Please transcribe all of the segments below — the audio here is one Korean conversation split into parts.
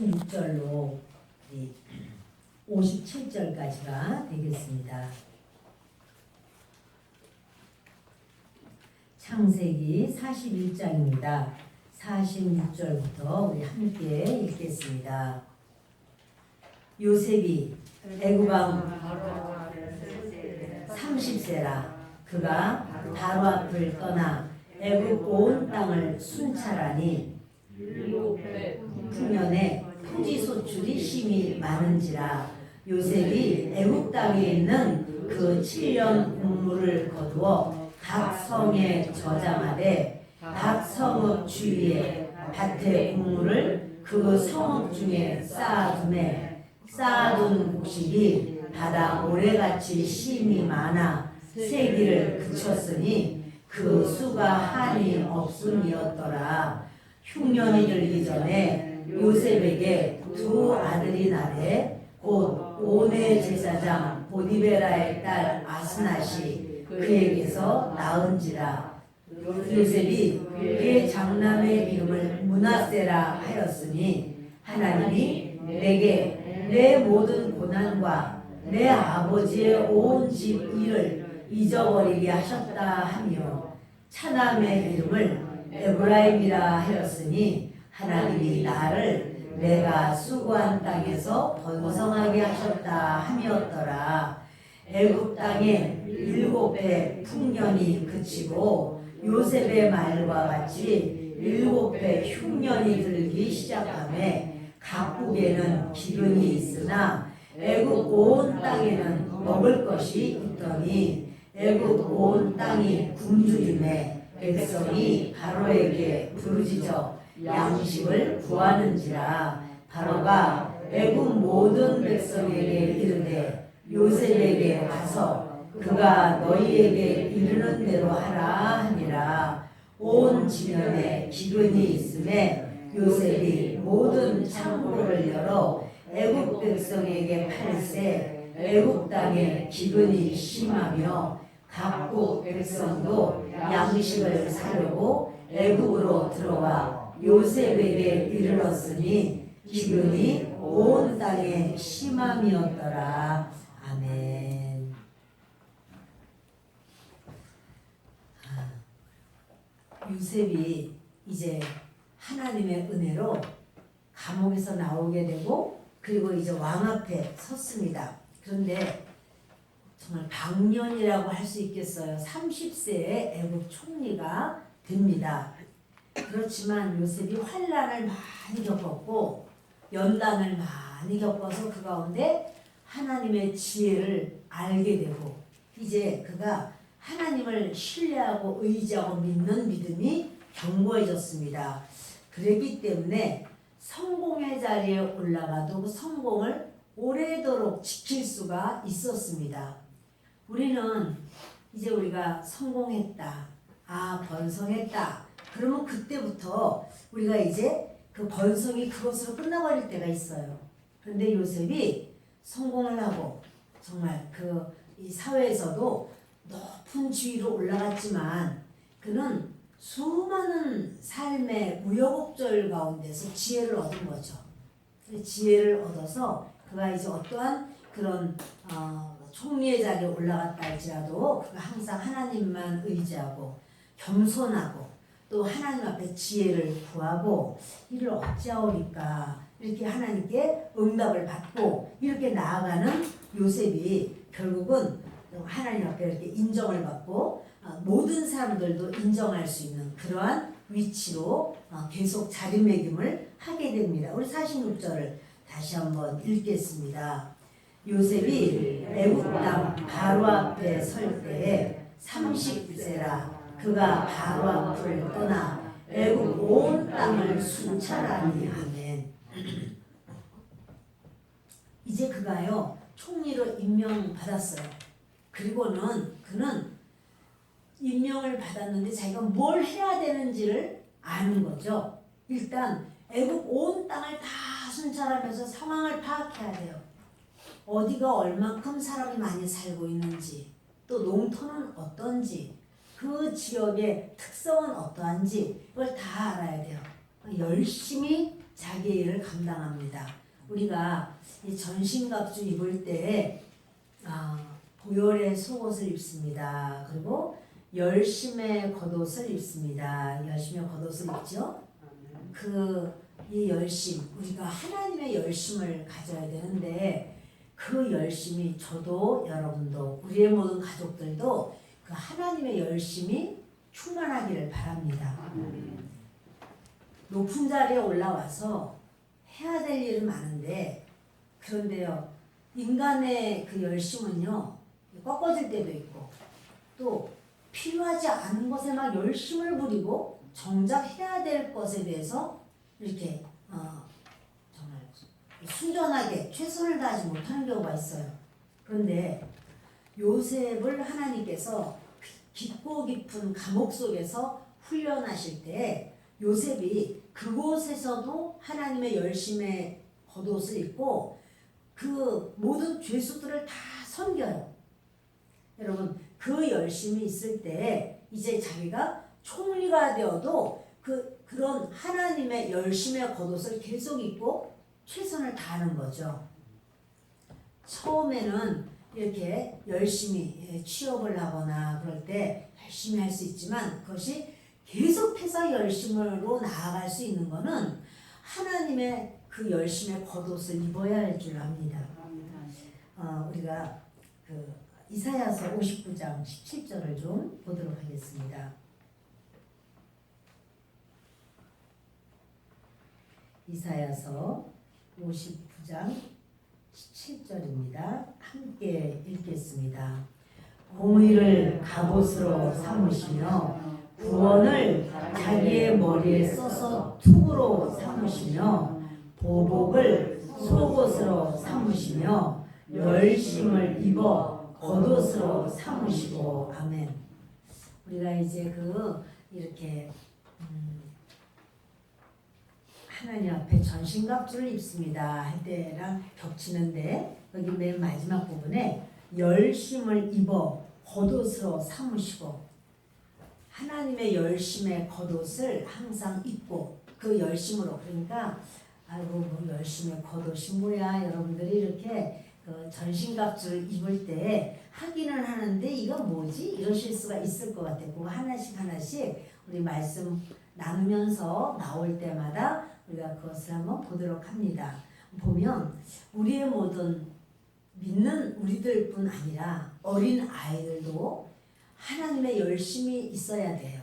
6절로 57절까지가 되겠습니다. 창세기 41장입니다. 46절부터 우리 함께 읽겠습니다. 요셉이 애굽 왕 30세라 그가 바로 앞을 떠나 애굽 온 땅을 순찰하니 풍년에 토지 소출이 심히 많은지라 요셉이 애굽 땅에 있는 그 7년 곡물을 거두어 각 성에 저장하되 각 성읍 주위에 밭의 곡물을 그 성읍 중에 쌓아두매 쌓아둔 곡식이 바다 모래같이 심이 많아 세기를 그쳤으니 그 수가 한이 없음이었더라. 흉년이 들기 전에 요셉에게 두 아들이 나되 곧 온의 제사장 보디베라의 딸 아스낫이 그에게서 낳은지라. 요셉이 그의 장남의 이름을 므낫세라 하였으니 하나님이 내게 내 모든 고난과 내 아버지의 온 집 일을 잊어버리게 하셨다 하며 차남의 이름을 에브라임이라 하였으니 하나님이 나를 내가 수고한 땅에서 번성하게 하셨다 함이었더라. 애굽 땅에 7배 풍년이 그치고 요셉의 말과 같이 7배 흉년이 들기 시작하며 각국에는 기근이 있으나 애굽 온 땅에는 먹을 것이 있더니 애굽 온 땅이 굶주림에 백성이 바로에게 부르짖어 양식을 구하는지라. 바로가 애굽 모든 백성에게 이르되 요셉에게 가서 그가 너희에게 이르는 대로 하라 하니라. 온 지면에 기근이 있음에 요셉이 모든 창고를 열어 애굽 백성에게 팔세 애굽 땅에 기근이 심하며 각국 백성도 양식을 사려고 애굽으로 들어와 요셉에게 이르렀으니 기근이 온 땅에 심함이었더라. 아멘. 요셉이 이제 하나님의 은혜로 감옥에서 나오게 되고 그리고 이제 왕 앞에 섰습니다. 그런데 정말 방년이라고 할 수 있겠어요. 30세에 애굽 총리가 됩니다. 그렇지만 요셉이 환난을 많이 겪었고 연단을 많이 겪어서 그 가운데 하나님의 지혜를 알게 되고 이제 그가 하나님을 신뢰하고 의지하고 믿는 믿음이 견고해졌습니다. 그랬기 때문에 성공의 자리에 올라가도 그 성공을 오래도록 지킬 수가 있었습니다. 우리는 이제 우리가 성공했다, 번성했다, 그러면 그때부터 우리가 이제 그 번성이 그것으로 끝나버릴 때가 있어요. 그런데 요셉이 성공을 하고 정말 이 사회에서도 높은 지위로 올라갔지만 그는 수많은 삶의 우여곡절 가운데서 지혜를 얻은 거죠. 지혜를 얻어서 그가 이제 어떠한 그런 총리의 자리에 올라갔다 할지라도 그가 항상 하나님만 의지하고 겸손하고 또 하나님 앞에 지혜를 구하고 이를 어찌하오리까 이렇게 하나님께 응답을 받고 이렇게 나아가는 요셉이 결국은 하나님 앞에 이렇게 인정을 받고 모든 사람들도 인정할 수 있는 그러한 위치로 계속 자리매김을 하게 됩니다. 우리 46절을 다시 한번 읽겠습니다. 요셉이 애굽 땅 바로 앞에 설 때에 30세라 그가 바로 앞을 떠나 애굽 온 땅을 순찰하니 아멘. 이제 그가요 총리로 임명받았어요. 그리고는 그는 임명을 받았는데 자기가 뭘 해야 되는지를 아는 거죠. 일단 애굽 온 땅을 다 순찰하면서 상황을 파악해야 돼요. 어디가 얼만큼 사람이 많이 살고 있는지 또 농토는 어떤지 그 지역의 특성은 어떠한지 이걸 다 알아야 돼요. 열심히 자기의 일을 감당합니다. 우리가 이 전신갑주 입을 때 보혈의 속옷을 입습니다. 그리고 열심의 겉옷을 입습니다. 열심의 겉옷을 입죠. 이 열심, 우리가 하나님의 열심을 가져야 되는데 그 열심이 저도 여러분도 우리의 모든 가족들도 그 하나님의 열심이 충만하기를 바랍니다. 높은 자리에 올라와서 해야 될 일은 많은데 그런데요 인간의 그 열심은요 꺾어질 때도 있고 또 필요하지 않은 것에 막 열심을 부리고 정작 해야 될 것에 대해서 이렇게 정말 순전하게 최선을 다하지 못하는 경우가 있어요. 그런데 요셉을 하나님께서 깊고 깊은 감옥 속에서 훈련하실 때 요셉이 그곳에서도 하나님의 열심의 겉옷을 입고 그 모든 죄수들을 다 섬겨요. 여러분 그 열심이 있을 때 이제 자기가 총리가 되어도 그런 하나님의 열심의 겉옷을 계속 입고 최선을 다하는 거죠. 처음에는 이렇게 열심히 취업을 하거나 그럴 때 열심히 할 수 있지만 그것이 계속해서 열심으로 나아갈 수 있는 것은 하나님의 그 열심의 겉옷을 입어야 할 줄 압니다. 우리가 이사야서 59장 17절을 좀 보도록 하겠습니다. 이사야서 59장 17절입니다. 함께 읽겠습니다. 공의를 갑옷으로 삼으시며 구원을 자기의 머리에 써서 툭으로 삼으시며 보복을 속옷으로 삼으시며 열심을 입어 겉옷으로 삼으시고 아멘. 우리가 이제 이렇게 하나님 앞에 전신갑주를 입습니다 할 때랑 겹치는데 여기 맨 마지막 부분에 열심을 입어 겉옷으로 삼으시고 하나님의 열심의 겉옷을 항상 입고 그 열심으로 그러니까 아이고 뭐 열심의 겉옷이 뭐야 여러분들이 이렇게 전신갑주를 입을 때 하기는 하는데 이거 뭐지 이러실 수가 있을 것 같아요. 그거 하나씩 우리 말씀 나누면서 나올 때마다 우리가 그것을 한번 보도록 합니다. 보면 우리의 모든 믿는 우리들뿐 아니라 어린 아이들도 하나님의 열심이 있어야 돼요.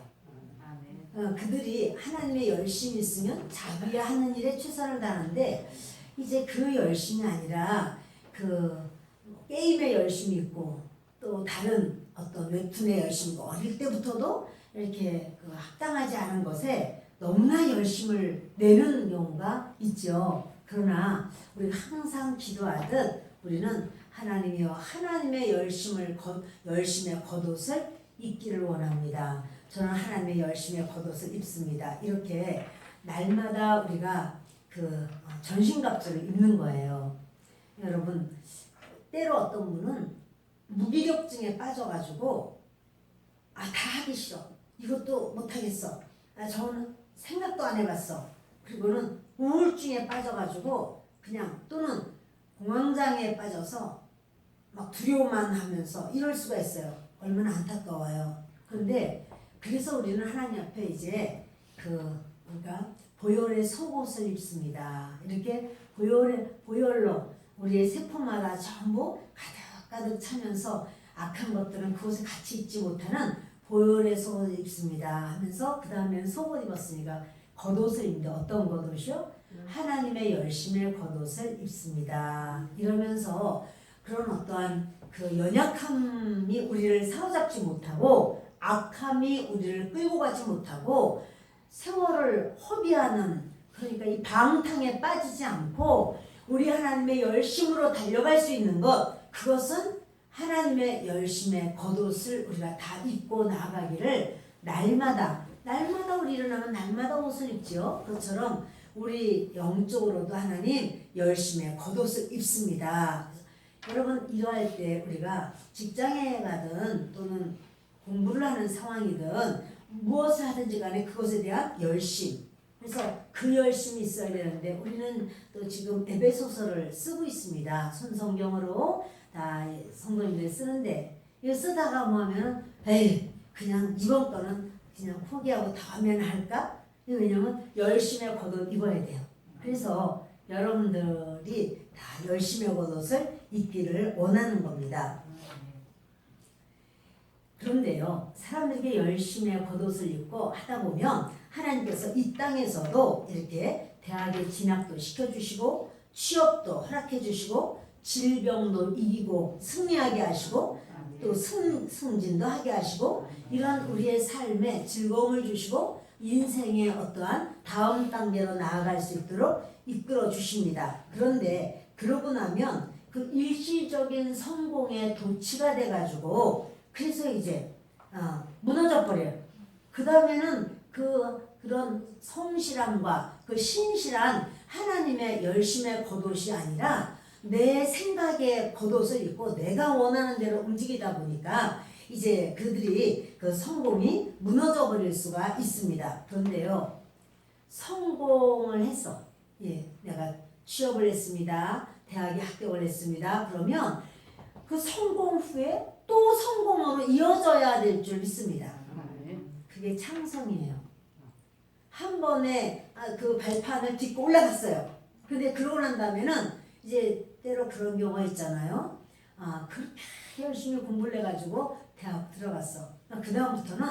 그들이 하나님의 열심이 있으면 자기가 하는 일에 최선을 다하는데 이제 그 열심이 아니라 게임에 열심이 있고 또 다른 어떤 웹툰에 열심이 있고 어릴 때부터도 이렇게 합당하지 않은 것에 너무나 열심을 내는 경우가 있죠. 그러나 우리가 항상 기도하듯 우리는 하나님이여 하나님의 열심의 겉옷을 입기를 원합니다. 저는 하나님의 열심의 겉옷을 입습니다. 이렇게 날마다 우리가 전신갑주를 입는 거예요. 여러분 때로 어떤 분은 무기력증에 빠져가지고 다 하기 싫어. 이것도 못하겠어. 저는 생각도 안 해봤어. 그리고는 우울증에 빠져가지고 그냥 또는 공황장애에 빠져서 막 두려워만 하면서 이럴 수가 있어요. 얼마나 안타까워요. 그런데 그래서 우리는 하나님 앞에 이제 우리가 보혈의 속옷을 입습니다. 이렇게 보혈로 우리의 세포마다 전부 가득 차면서 악한 것들은 그곳에 같이 있지 못하는 보혈의 속옷을 입습니다 하면서 그 다음에는 속옷 입었으니까 겉옷을 입는데 어떤 겉옷이요? 하나님의 열심의 겉옷을 입습니다. 이러면서 그런 어떠한 연약함이 우리를 사로잡지 못하고 악함이 우리를 끌고 가지 못하고 세월을 허비하는 그러니까 이 방탕에 빠지지 않고 우리 하나님의 열심으로 달려갈 수 있는 그것은 하나님의 열심의 겉옷을 우리가 다 입고 나아가기를 날마다 우리 일어나면 날마다 옷을 입지요. 그것처럼 우리 영적으로도 하나님 열심의 겉옷을 입습니다. 여러분 이러할 때 우리가 직장에 가든 또는 공부를 하는 상황이든 무엇을 하든지 간에 그것에 대한 열심 그래서 그 열심이 있어야 되는데 우리는 또 지금 에베소서를 쓰고 있습니다. 손성경으로 다 성도님들이 쓰는데 이거 쓰다가 뭐하면 에이 그냥 이번 거는 그냥 포기하고 다음에는 할까? 왜냐면 열심의 겉옷 입어야 돼요. 그래서 여러분들이 다 열심의 겉옷을 입기를 원하는 겁니다. 그런데요, 사람들에게 열심의 겉옷을 입고 하다 보면 하나님께서 이 땅에서도 이렇게 대학에 진학도 시켜주시고 취업도 허락해 주시고 질병도 이기고 승리하게 하시고 또 승진도 하게 하시고 이러한 우리의 삶에 즐거움을 주시고 인생의 어떠한 다음 단계로 나아갈 수 있도록 이끌어 주십니다. 그런데 그러고 나면 그 일시적인 성공에 도취가 돼가지고 그래서 이제 무너져 버려요. 그 다음에는 그런 성실함과 그 신실한 하나님의 열심의 겉옷이 아니라 내 생각의 겉옷을 입고 내가 원하는 대로 움직이다 보니까 이제 그들이 그 성공이 무너져 버릴 수가 있습니다. 그런데요, 성공을 했어. 예, 내가 취업을 했습니다. 대학에 합격을 했습니다. 그러면 그 성공 후에 또 성공으로 이어져야 될 줄 믿습니다. 그게 창성이에요. 한 번에 그 발판을 딛고 올라갔어요. 근데 그러고 난 다음에는 이제 때로 그런 경우가 있잖아요. 그렇게 열심히 공부를 해가지고 대학 들어갔어. 그 다음부터는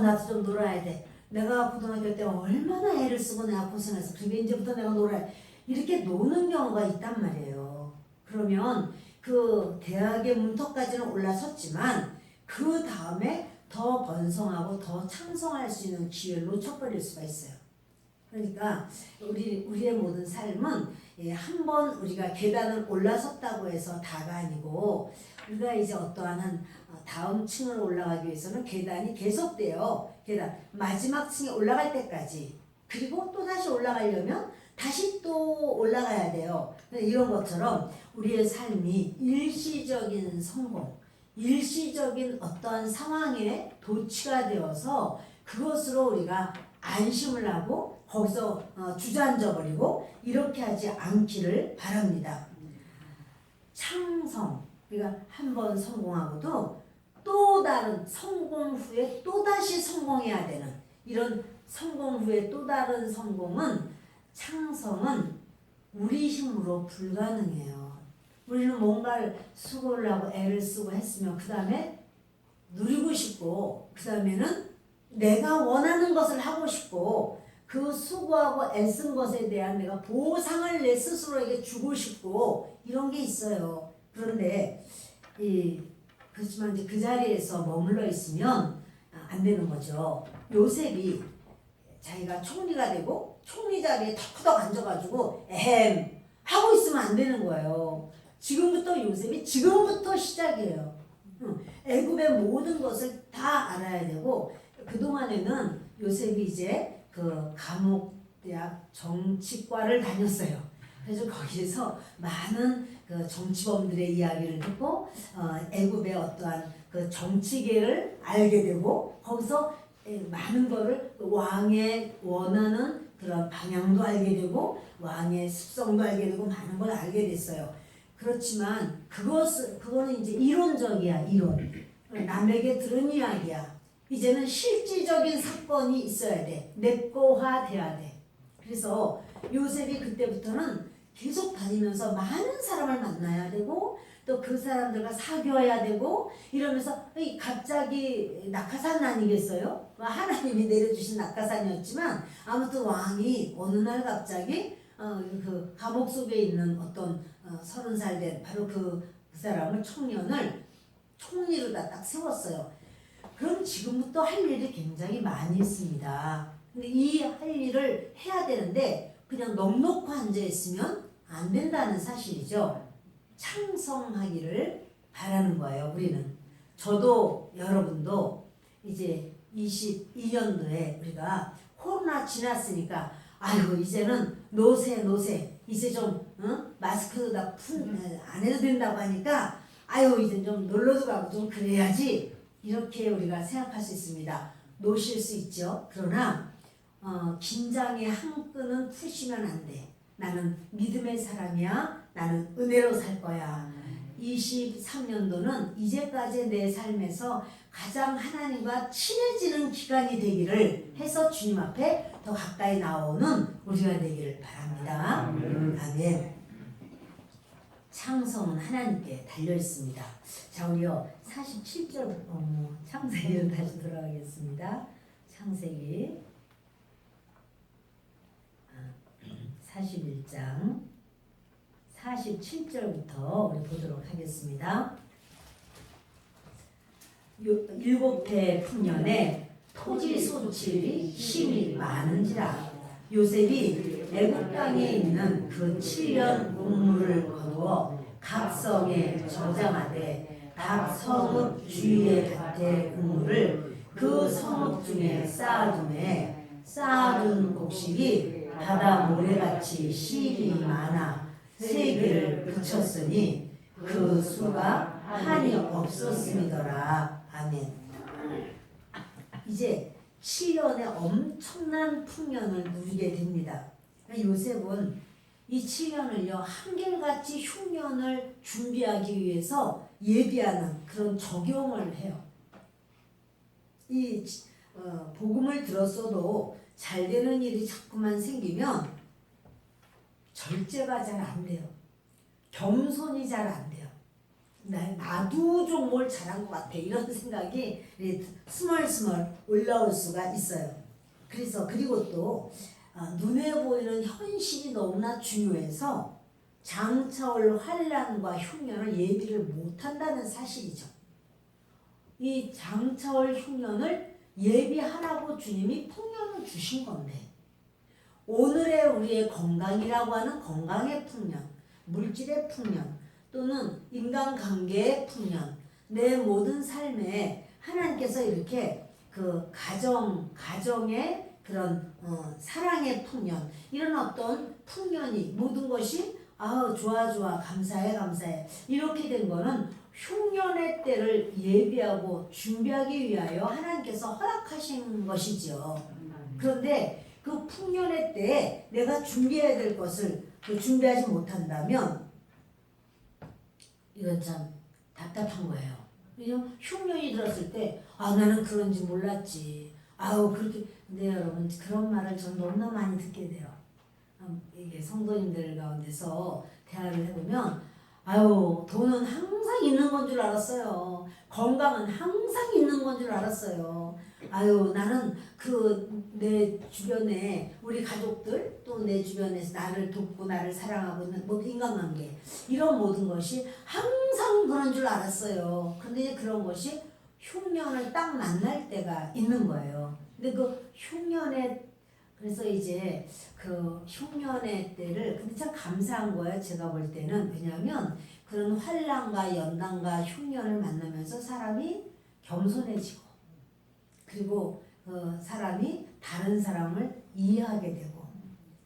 나도 좀 놀아야 돼. 내가 고등학교 때 얼마나 애를 쓰고 내가 고생해서 그게 이제부터 내가 놀아야 돼. 이렇게 노는 경우가 있단 말이에요. 그러면 그 대학의 문턱까지는 올라섰지만 그 다음에 더 번성하고 더 창성할 수 있는 기회를 놓쳐버릴 수가 있어요. 그러니까 우리의 모든 삶은 한번 우리가 계단을 올라섰다고 해서 다가 아니고 우리가 이제 어떠한 다음 층을 올라가기 위해서는 계단이 계속돼요. 계단 마지막 층에 올라갈 때까지. 그리고 또 다시 올라가려면 다시 또 올라가야 돼요. 이런 것처럼 우리의 삶이 일시적인 성공, 일시적인 어떠한 상황에 도취가 되어서 그것으로 우리가 안심을 하고 거기서 주저앉아 버리고 이렇게 하지 않기를 바랍니다. 창성, 우리가 한 번 성공하고도 또 다른 성공 후에 또 다시 성공해야 되는 이런 성공 후에 또 다른 성공은 창성은 우리 힘으로 불가능해요. 우리는 뭔가를 수고를 하고 애를 쓰고 했으면 그 다음에 누리고 싶고 그 다음에는 내가 원하는 것을 하고 싶고 그 수고하고 애쓴 것에 대한 내가 보상을 내 스스로에게 주고 싶고 이런 게 있어요. 그런데 그렇지만 이제 그 자리에서 머물러 있으면 안 되는 거죠. 요셉이 자기가 총리가 되고 총리 자리에 턱턱 앉아가지고 에헴 하고 있으면 안 되는 거예요. 지금부터 요셉이 지금부터 시작이에요. 애굽의 모든 것을 다 알아야 되고 그동안에는 요셉이 이제 그 감옥대학 정치과를 다녔어요. 그래서 거기에서 많은 그 정치범들의 이야기를 듣고 애굽의 어떠한 그 정치계를 알게 되고 거기서 많은 거를 왕의 원하는 그런 방향도 알게 되고 왕의 습성도 알게 되고 많은 걸 알게 됐어요. 그렇지만 그거는 이제 이론적이야. 이론. 남에게 들은 이야기야. 이제는 실질적인 사건이 있어야 돼. 내꺼화돼야 돼. 그래서 요셉이 그때부터는 계속 다니면서 많은 사람을 만나야 되고 또 그 사람들과 사귀어야 되고 이러면서 갑자기 낙하산 아니겠어요? 하나님이 내려주신 낙하산이었지만 아무튼 왕이 어느 날 갑자기 그 감옥 속에 있는 어떤 30살 된 바로 그 사람을 청년을 총리로 딱 세웠어요. 그럼 지금부터 할 일이 굉장히 많이 있습니다. 근데 이 할 일을 해야 되는데 그냥 넉넉히 앉아 있으면 안 된다는 사실이죠. 창성하기를 바라는 거예요. 우리는. 저도 여러분도 이제 22년도에 우리가 코로나 지났으니까 아이고 이제는 노세 이제 좀 마스크도 다 안 해도 된다고 하니까 아유 이제 좀 놀러도 가고 좀 그래야지 이렇게 우리가 생각할 수 있습니다. 노실 수 있죠. 그러나 긴장의 한 끈은 푸시면 안 돼. 나는 믿음의 사람이야. 나는 은혜로 살 거야. 23년도는 이제까지 내 삶에서 가장 하나님과 친해지는 기간이 되기를 해서 주님 앞에 더 가까이 나오는 우리가 되기를 바랍니다. 아멘. 창성은 하나님께 달려 있습니다. 자, 우리요 47절 창세기로 다시 돌아가겠습니다. 창세기 41장 47절부터 우리 보도록 하겠습니다. 7해 풍년에 토지 소출이 심히 많은지라 요셉이 애굽 땅에 있는 그 7년 곡물을 거두어 각 성에 저장하되 각 성읍 주위의 밭의 곡물을 그 성읍 중에 쌓아두매 쌓아둔 곡식이 바다 모래같이 실이 많아 세계를 그쳤으니 그 수가 한이 없었음이더라. 아멘. 이제 7년의 엄청난 풍년을 누리게 됩니다. 요셉은 이 7년을요 한결같이 흉년을 준비하기 위해서 예비하는 그런 적용을 해요. 이 복음을 들었어도 잘 되는 일이 자꾸만 생기면 절제가 잘 안 돼요. 겸손이 잘 안 돼요. 나도 좀 뭘 잘한 것 같아 이런 생각이 스멀스멀 올라올 수가 있어요. 그래서 그리고 또 눈에 보이는 현실이 너무나 중요해서 장차올 환난과 흉년을 예비를 못한다는 사실이죠. 이 장차올 흉년을 예비하라고 주님이 풍년을 주신 건데 오늘의 우리의 건강이라고 하는 건강의 풍년, 물질의 풍년 또는 인간관계의 풍년, 내 모든 삶에 하나님께서 이렇게 그 가정의 그런 사랑의 풍년 이런 어떤 풍년이 모든 것이 좋아 감사해 이렇게 된 거는 흉년의 때를 예비하고 준비하기 위하여 하나님께서 허락하신 것이죠. 그런데 그 풍년의 때에 내가 준비해야 될 것을 준비하지 못한다면 이건 참 답답한 거예요. 왜냐면 흉년이 들었을 때 나는 그런지 몰랐지. 그렇게. 근데 여러분 그런 말을 전 너무나 많이 듣게 돼요. 이게 성도님들 가운데서 대화를 해보면 돈은 항상 있는 건 줄 알았어요. 건강은 항상 있는 건 줄 알았어요. 나는 내 주변에 우리 가족들 또 내 주변에서 나를 돕고 나를 사랑하고 있는 모든 인간관계 이런 모든 것이 항상 그런 줄 알았어요. 근데 그런 것이 흉년을 딱 만날 때가 있는 거예요. 근데 그 흉년에 그래서 이제 그 흉년의 때를 근데 참 감사한 거예요. 제가 볼 때는. 왜냐하면 그런 환난과 연단과 흉년을 만나면서 사람이 겸손해지고 그리고 사람이 다른 사람을 이해하게 되고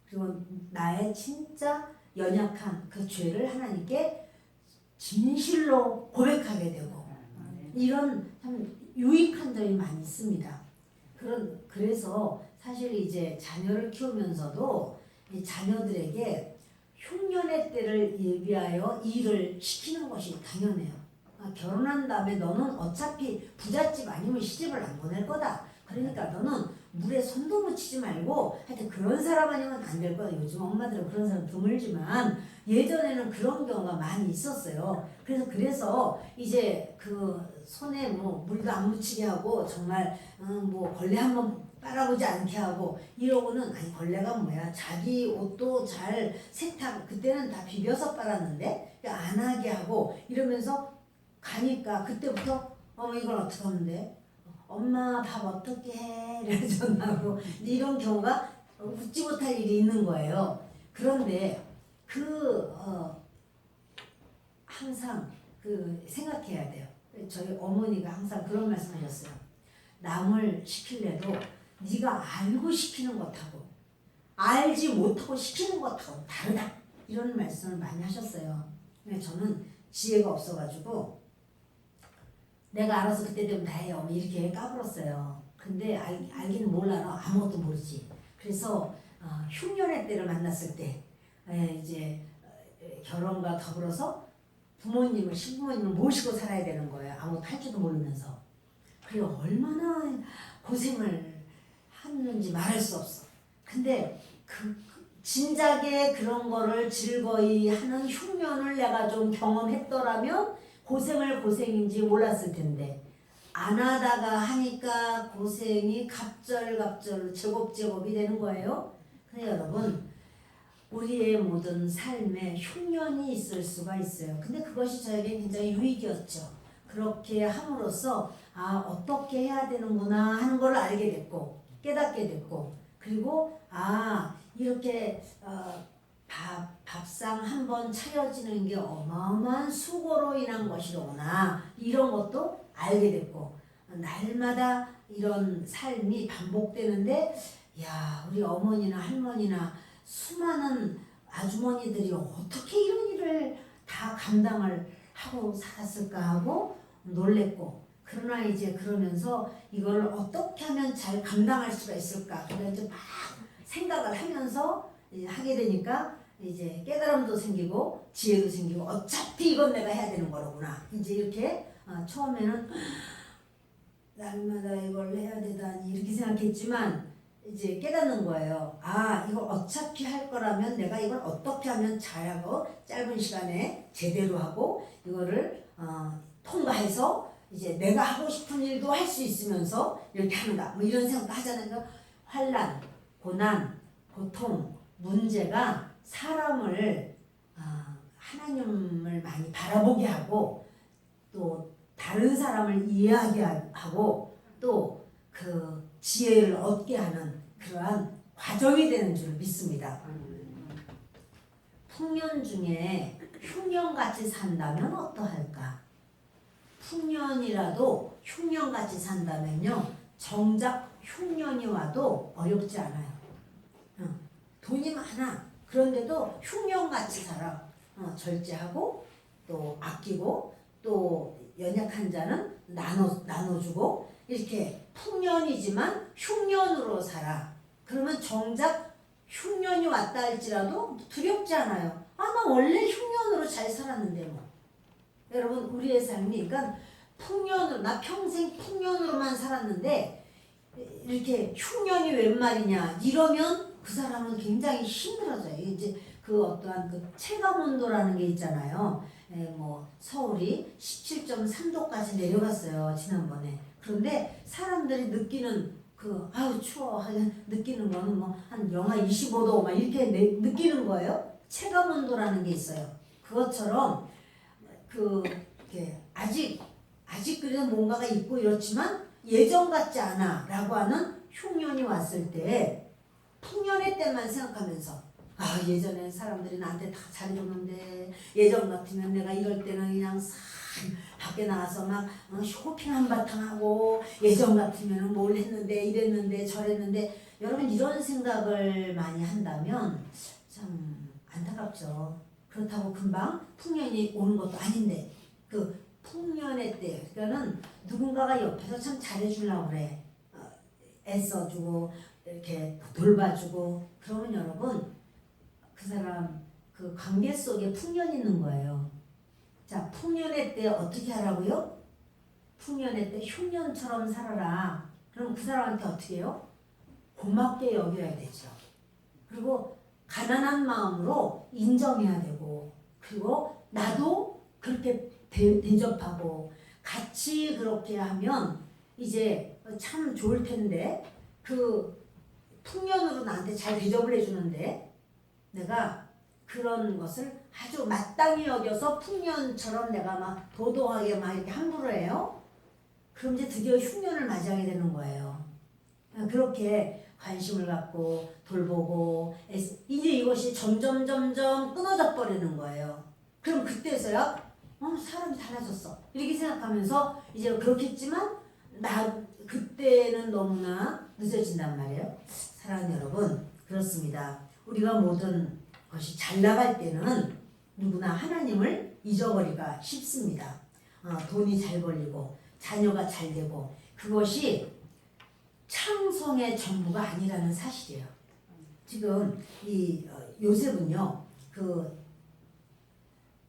그리고 나의 진짜 연약한 그 죄를 하나님께 진실로 고백하게 되고 이런 참 유익한 점이 많이 있습니다. 그래서 사실 이제 자녀를 키우면서도 이 자녀들에게 흉년의 때를 예비하여 일을 시키는 것이 당연해요. 결혼한 다음에 너는 어차피 부잣집 아니면 시집을 안 보낼 거다. 그러니까 너는 물에 손도 묻히지 말고 하여튼 그런 사람 아니면 안 될 거다. 요즘 엄마들은 그런 사람 드물지만 예전에는 그런 경우가 많이 있었어요. 그래서 이제 그 손에 물도 안 묻히게 하고 정말 걸레 한번 빨아보지 않게 하고 이러고는 걸레가 뭐야 자기 옷도 잘 세탁 그때는 다 비벼서 빨았는데 안 하게 하고 이러면서 가니까 그때부터 이걸 어떻게 하는데 엄마 밥 어떻게 해 이래 전화하고 이런 경우가 웃지 못할 일이 있는 거예요. 그런데 항상 생각해야 돼요. 저희 어머니가 항상 그런 말씀하셨어요. 남을 시킬래도 네가 알고 시키는 것하고 알지 못하고 시키는 것하고 다르다 이런 말씀을 많이 하셨어요. 근데 저는 지혜가 없어가지고 내가 알아서 그때 되면 다 해요 이렇게 까불었어요. 근데 알기는 몰라. 아무것도 모르지. 그래서 흉년의 때를 만났을 때 이제 결혼과 더불어서 부모님을 신부모님을 모시고 살아야 되는 거예요. 아무것도 할 줄도 모르면서. 그리고 얼마나 고생을 하는지 말할 수 없어. 근데 진작에 그런 거를 즐거이 하는 흉년을 내가 좀 경험했더라면 고생인지 몰랐을 텐데 안 하다가 하니까 고생이 갑절갑절 제곱제곱이 되는 거예요. 근데 여러분 우리의 모든 삶에 흉년이 있을 수가 있어요. 근데 그것이 저에게 굉장히 유익이었죠. 그렇게 함으로써 어떻게 해야 되는구나 하는 걸 알게 됐고 깨닫게 됐고 그리고 이렇게 밥상 한 번 차려지는 게 어마어마한 수고로 인한 것이로구나 이런 것도 알게 됐고 날마다 이런 삶이 반복되는데 우리 어머니나 할머니나 수많은 아주머니들이 어떻게 이런 일을 다 감당을 하고 살았을까 하고 놀랬고 그러나 이제 그러면서 이걸 어떻게 하면 잘 감당할 수가 있을까 그래서 이제 막 생각을 하면서 하게 되니까 이제 깨달음도 생기고 지혜도 생기고 어차피 이건 내가 해야 되는 거로구나 이제 이렇게 처음에는 날마다 이걸 해야 되다니 이렇게 생각했지만 이제 깨닫는 거예요. 이걸 어차피 할 거라면 내가 이걸 어떻게 하면 잘하고 짧은 시간에 제대로 하고 이거를 통과해서 이제 내가 하고 싶은 일도 할 수 있으면서 이렇게 하는가 뭐 이런 생각도 하잖아요. 환난, 고난, 고통, 문제가 사람을 하나님을 많이 바라보게 하고 또 다른 사람을 이해하게 하고 또 그 지혜를 얻게 하는 그러한 과정이 되는 줄 믿습니다. 풍년 중에 흉년같이 산다면 어떠할까? 풍년이라도 흉년같이 산다면요 정작 흉년이 와도 어렵지 않아요. 돈이 많아. 그런데도 흉년같이 살아. 절제하고 또 아끼고 또 연약한 자는 나눠주고 이렇게 풍년이지만 흉년으로 살아. 그러면 정작 흉년이 왔다 할지라도 두렵지 않아요. 나 원래 흉년으로 잘 살았는데 뭐. 여러분 우리의 삶이 그러니까 풍년으로 나 평생 풍년으로만 살았는데 이렇게 흉년이 웬 말이냐 이러면 그 사람은 굉장히 힘들어져요. 이제 그 어떠한 그 체감온도라는 게 있잖아요. 뭐 서울이 17.3도까지 내려갔어요 지난번에. 그런데 사람들이 느끼는 추워 느끼는 거는 뭐 한 영하 25도 막 이렇게 느끼는 거예요. 체감온도라는 게 있어요. 그것처럼 아직 그래도 뭔가가 있고 이렇지만 예전 같지 않아라고 하는 흉년이 왔을 때 풍년의 때만 생각하면서 예전에 사람들이 나한테 다 잘해줬는데 예전 같으면 내가 이럴 때는 그냥 싹 밖에 나가서 막 쇼핑 한바탕 하고 예전 같으면 뭘 했는데 이랬는데 저랬는데 여러분 이런 생각을 많이 한다면 참 안타깝죠. 그렇다고 금방 풍년이 오는 것도 아닌데 그 풍년의 때 그러니까는 누군가가 옆에서 참 잘해주려고 그래. 애써주고 이렇게 돌봐주고 그러면 여러분 그 사람 그 관계 속에 풍년이 있는 거예요. 자, 풍년의 때 어떻게 하라고요? 풍년의 때 흉년처럼 살아라. 그럼 그 사람한테 어떻게 해요? 고맙게 여겨야 되죠. 그리고 가난한 마음으로 인정해야 되고 그리고 나도 그렇게 대접하고 같이 그렇게 하면 이제 참 좋을 텐데 그 풍년으로 나한테 잘 대접을 해주는데 내가 그런 것을 아주 마땅히 여겨서 풍년처럼 내가 막 도도하게 막 이렇게 함부로 해요. 그럼 이제 드디어 흉년을 맞이하게 되는 거예요. 그렇게 관심을 갖고 돌보고 이제 이것이 점점 끊어져 버리는 거예요. 그럼 그때서야 사람이 달라졌어 이렇게 생각하면서 이제 그렇겠지만 그때는 너무나 늦어진단 말이에요. 사랑하는 여러분 그렇습니다. 우리가 모든 것이 잘 나갈 때는 누구나 하나님을 잊어버리기가 쉽습니다. 돈이 잘 벌리고 자녀가 잘 되고 그것이 창성의 전부가 아니라는 사실이에요. 지금 이 요셉은요, 그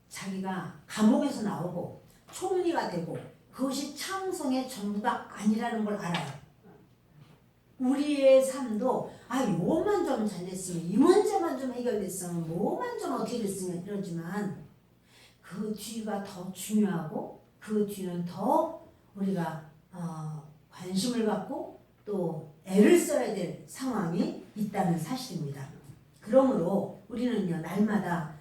자기가 감옥에서 나오고 총리가 되고 그것이 창성의 전부가 아니라는 걸 알아요. 우리의 삶도 요것만 좀 잘 됐으면, 이 문제만 좀 해결됐으면, 뭐만 좀 어떻게 됐으면 이러지만 그 뒤가 더 중요하고 그 뒤는 더 우리가 관심을 갖고 또 애를 써야 될 상황이 있다는 사실입니다. 그러므로 우리는요, 날마다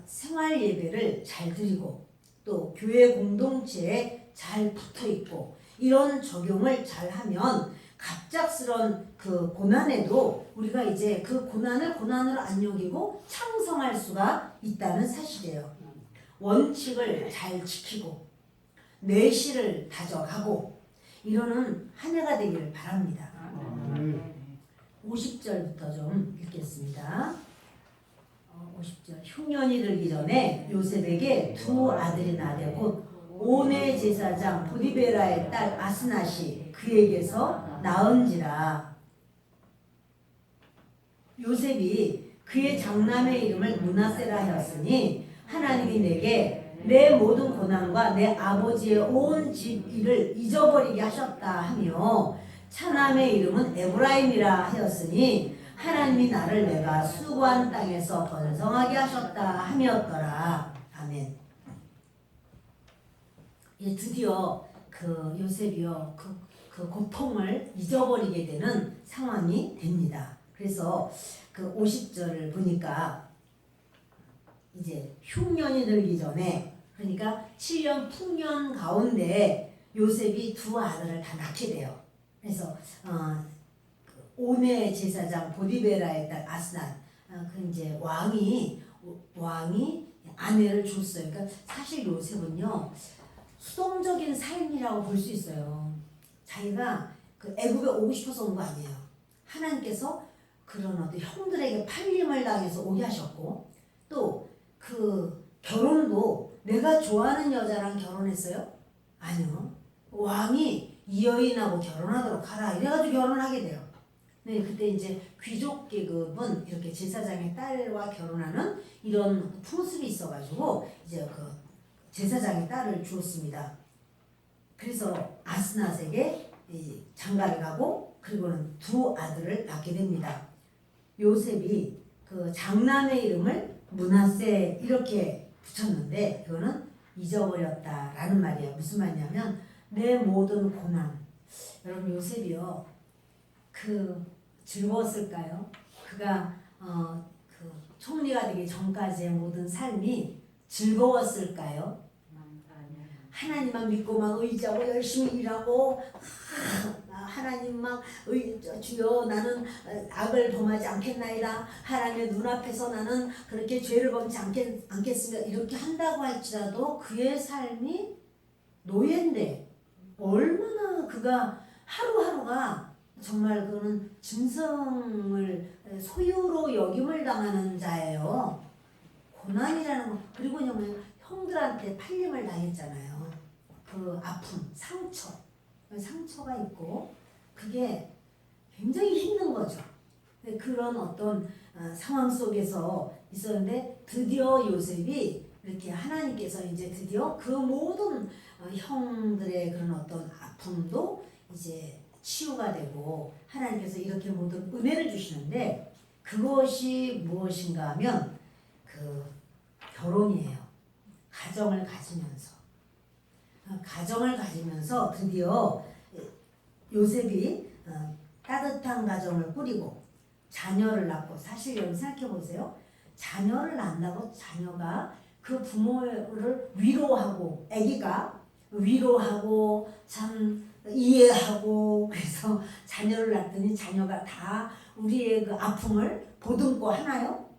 생활 예배를 잘 드리고 또 교회 공동체에 잘 붙어 있고 이런 적용을 잘 하면 갑작스런 그 고난에도 우리가 이제 그 고난을 고난으로 안 여기고 창성할 수가 있다는 사실이에요. 원칙을 잘 지키고 내실을 다져가고 이러는 한 해가 되기를 바랍니다. 50절부터 좀 읽겠습니다. 50절. 흉년이 들기 전에 요셉에게 두 아들이 나되 곧 온의 제사장 보디베라의 딸 아스낫이 그에게서 낳은지라. 요셉이 그의 장남의 이름을 므낫세라 하였으니 하나님이 내게 내 모든 고난과 내 아버지의 온 집 일을 잊어버리게 하셨다 하며 차남의 이름은 에브라임이라 하였으니 하나님이 나를 내가 수고한 땅에서 번성하게 하셨다 함이었더라. 아멘. 드디어 그 요셉이요 그 고통을 잊어버리게 되는 상황이 됩니다. 그래서 그 50절을 보니까 이제 흉년이 들기 전에, 그러니까 7년 풍년 가운데 요셉이 두 아들을 다 낳게 돼요. 그래서 온의 제사장 보디베라의 딸 아스낫, 그 이제 왕이 아내를 줬어요. 그러니까 사실 요셉은요 수동적인 삶이라고 볼 수 있어요. 자기가 그 애굽에 오고 싶어서 온 거 아니에요. 하나님께서 그런 어떤 형들에게 팔림을 당해서 오게 하셨고, 또 그 결혼도 내가 좋아하는 여자랑 결혼했어요? 아니요. 왕이 이 여인하고 결혼하도록 하라 이래가지고 결혼을 하게 돼요. 네, 그때 이제 귀족 계급은 이렇게 제사장의 딸과 결혼하는 이런 풍습이 있어가지고 이제 그 제사장의 딸을 주었습니다. 그래서 아스낫에게 장가를 가고 그리고는 두 아들을 낳게 됩니다. 요셉이 그 장남의 이름을 므낫세 이렇게 붙였는데 그거는 잊어버렸다라는 말이에요. 무슨 말이냐면 내 모든 고난. 여러분 요셉이요 그 즐거웠을까요? 그가 그 총리가 되기 전까지의 모든 삶이 즐거웠을까요? 하나님만 믿고만 의지하고 열심히 일하고 하나님만 주여 나는 악을 범하지 않겠나이다. 하나님의 눈앞에서 나는 그렇게 죄를 범치 않겠습니다. 이렇게 한다고 할지라도 그의 삶이 노예인데 얼마나 그가 하루하루가 정말 그는 짐승을 소유로 여김을 당하는 자예요. 고난이라는 거. 그리고 형들한테 팔림을 당했잖아요. 그 아픔, 상처가 있고 그게 굉장히 힘든 거죠. 그런 어떤 상황 속에서 있었는데 드디어 요셉이 이렇게 하나님께서 이제 드디어 그 모든 형들의 그런 어떤 아픔도 이제 치유가 되고 하나님께서 이렇게 모든 은혜를 주시는데 그것이 무엇인가 하면 그 결혼이에요. 가정을 가지면서 드디어 요셉이 따뜻한 가정을 꾸리고 자녀를 낳고, 사실 여러분 생각해 보세요. 자녀를 낳는다고 자녀가 그 부모를 위로하고 아기가 위로하고 참 이해하고 그래서 자녀를 낳더니 자녀가 다 우리의 그 아픔을 보듬고 하나요?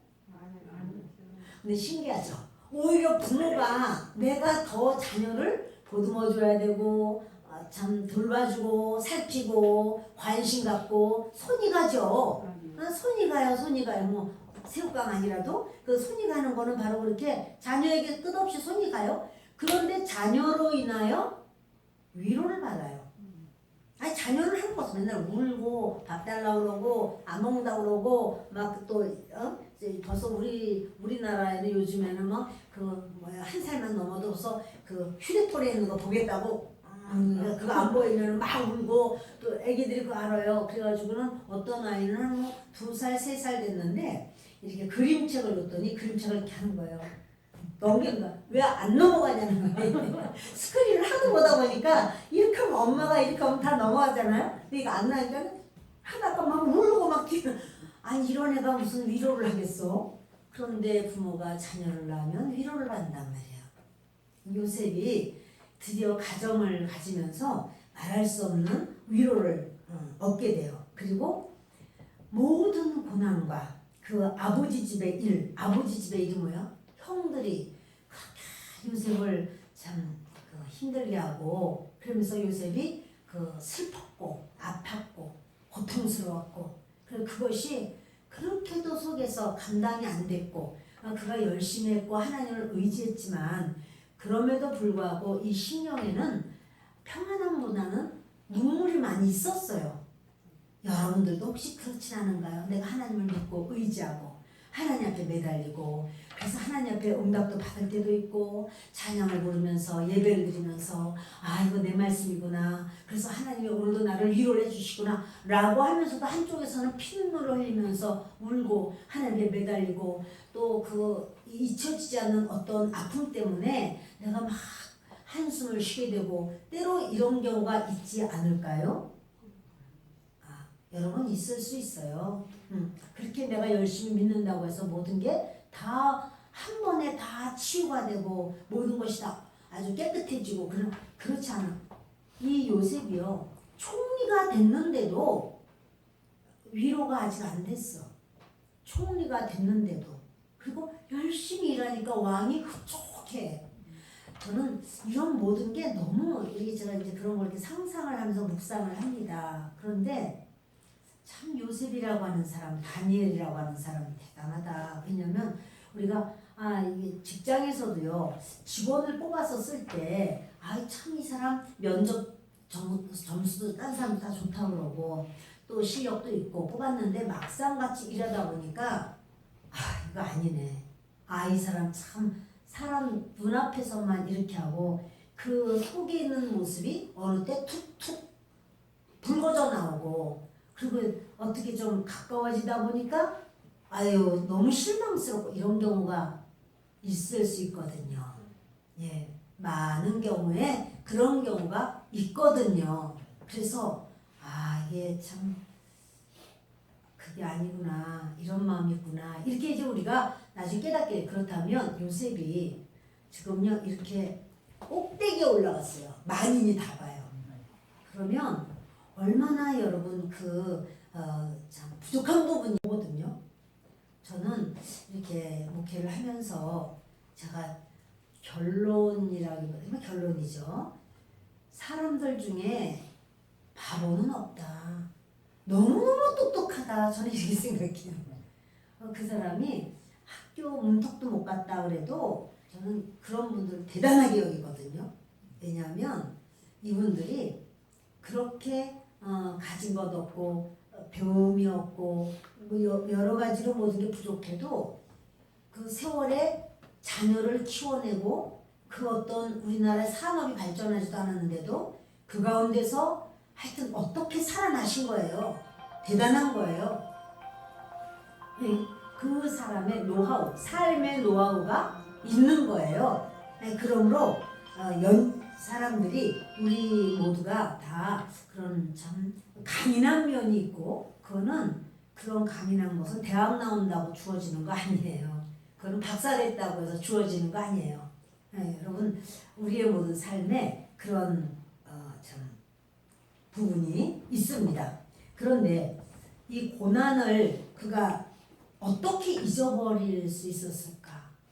근데 신기하죠. 오히려 부모가 내가 더 자녀를 보듬어줘야 되고 참 돌봐주고 살피고 관심 갖고 손이 가죠. 손이 가요. 뭐 새우깡 아니라도 그 손이 가는 거는 바로 그렇게 자녀에게 끝없이 손이 가요. 그런데 자녀로 인하여 위로를 받아요. 아니 자녀는 하는 거 없어. 맨날 울고 밥 달라고 그러고 안 먹는다고 그러고 막 또 이제 벌써 우리나라에는 요즘에는 막 그 뭐야 한 살만 넘어도 벌써 그 휴대폰에 있는 거 보겠다고 그거 안 보이면 막 울고 또 애기들이 그거 알아요. 그래가지고는 어떤 아이는 한 2살, 3살 됐는데 이렇게 그림책을 줬더니 그림책을 이렇게 하는 거예요. 넘기는 거야. 왜 안 넘어가냐는 거예요. 스크린을 하도 보다 보니까 이렇게 하면 엄마가 이렇게 하면 다 넘어가잖아요. 근데 이거 안 나니까 하다가 막 울고 막 뛰는. 아니 이런 애가 무슨 위로를 하겠어? 그런데 부모가 자녀를 낳으면 위로를 한단 말이야. 요셉이 드디어 가정을 가지면서 말할 수 없는 위로를 얻게 돼요. 그리고 모든 고난과 그 아버지 집의 일이 뭐야? 형들이 그렇게 요셉을 참 힘들게 하고 그러면서 요셉이 그 슬펐고 아팠고 고통스러웠고 그리고 그것이 그렇게도 속에서 감당이 안 됐고 그가 열심히 했고 하나님을 의지했지만 그럼에도 불구하고 이 심령에는 평안함보다는 눈물이 많이 있었어요. 여러분들도 혹시 그렇지 않은가요? 내가 하나님을 믿고 의지하고 하나님 앞에 매달리고 그래서 하나님 앞에 응답도 받을 때도 있고 찬양을 부르면서 예배를 드리면서 아 이거 내 말씀이구나 그래서 하나님이 오늘도 나를 위로를 해주시구나 라고 하면서도 한쪽에서는 피눈물을 흘리면서 울고 하나님께 매달리고 또 그 잊혀지지 않는 어떤 아픔 때문에 내가 막 한숨을 쉬게 되고 때로 이런 경우가 있지 않을까요? 여러분 있을 수 있어요. 그렇게 내가 열심히 믿는다고 해서 모든 게 다 한 번에 다 치유가 되고 모든 것이 다 아주 깨끗해지고 그렇지 않아. 이 요셉이요. 총리가 됐는데도 위로가 아직 안 됐어. 총리가 됐는데도 그리고 열심히 일하니까 왕이 흡족해. 저는 이런 모든 게 너무 이게 제가 이제 그런 걸 이렇게 상상을 하면서 묵상을 합니다. 그런데 참 요셉이라고 하는 사람, 다니엘이라고 하는 사람이 대단하다. 왜냐면 우리가 이게 직장에서도요 직원을 뽑아서 쓸 때 참 이 사람 면접 점수도 딴 사람 다 좋다고 그러고 또 실력도 있고 뽑았는데 막상 같이 일하다 보니까 이거 아니네. 이 사람 참 사람 눈앞에서만 이렇게 하고 그 속에 있는 모습이 어느 때 툭툭 붉어져 나오고 그리고 어떻게 좀 가까워지다 보니까 너무 실망스럽고 이런 경우가 있을 수 있거든요. 예, 많은 경우에 그런 경우가 있거든요. 그래서 이게 참 그게 아니구나 이런 마음이 있구나 이렇게 이제 우리가 나중에 깨닫게 그렇다면 요셉이 지금요 이렇게 꼭대기에 올라갔어요. 만인이 다 봐요. 그러면 얼마나 여러분 참 부족한 부분이거든요. 저는 이렇게 목회를 하면서 제가 결론이라기보다는 결론이죠. 사람들 중에 바보는 없다. 너무너무 똑똑하다. 저는 이렇게 생각해요. 그 사람이 학교 문턱도 못 갔다 그래도 저는 그런 분들 대단하게 여기거든요. 왜냐하면 이분들이 그렇게 가진 것 없고 배움이 없고 뭐 여러 가지로 모든 게 부족해도 그 세월에 자녀를 키워내고 그 어떤 우리나라의 산업이 발전하지도 않았는데도 그 가운데서 하여튼 어떻게 살아나신 거예요. 대단한 거예요. 그 사람의 노하우, 삶의 노하우가 있는 거예요. 그러므로 사람들이 우리 모두가 다 그런 참 강인한 면이 있고 그거는 그런 강인한 것은 대학 나온다고 주어지는 거 아니에요. 그건 박사 됐다고 해서 주어지는 거 아니에요. 여러분 우리의 모든 삶에 그런 참 부분이 있습니다. 그런데 이 고난을 그가 어떻게 잊어버릴 수 있었을까?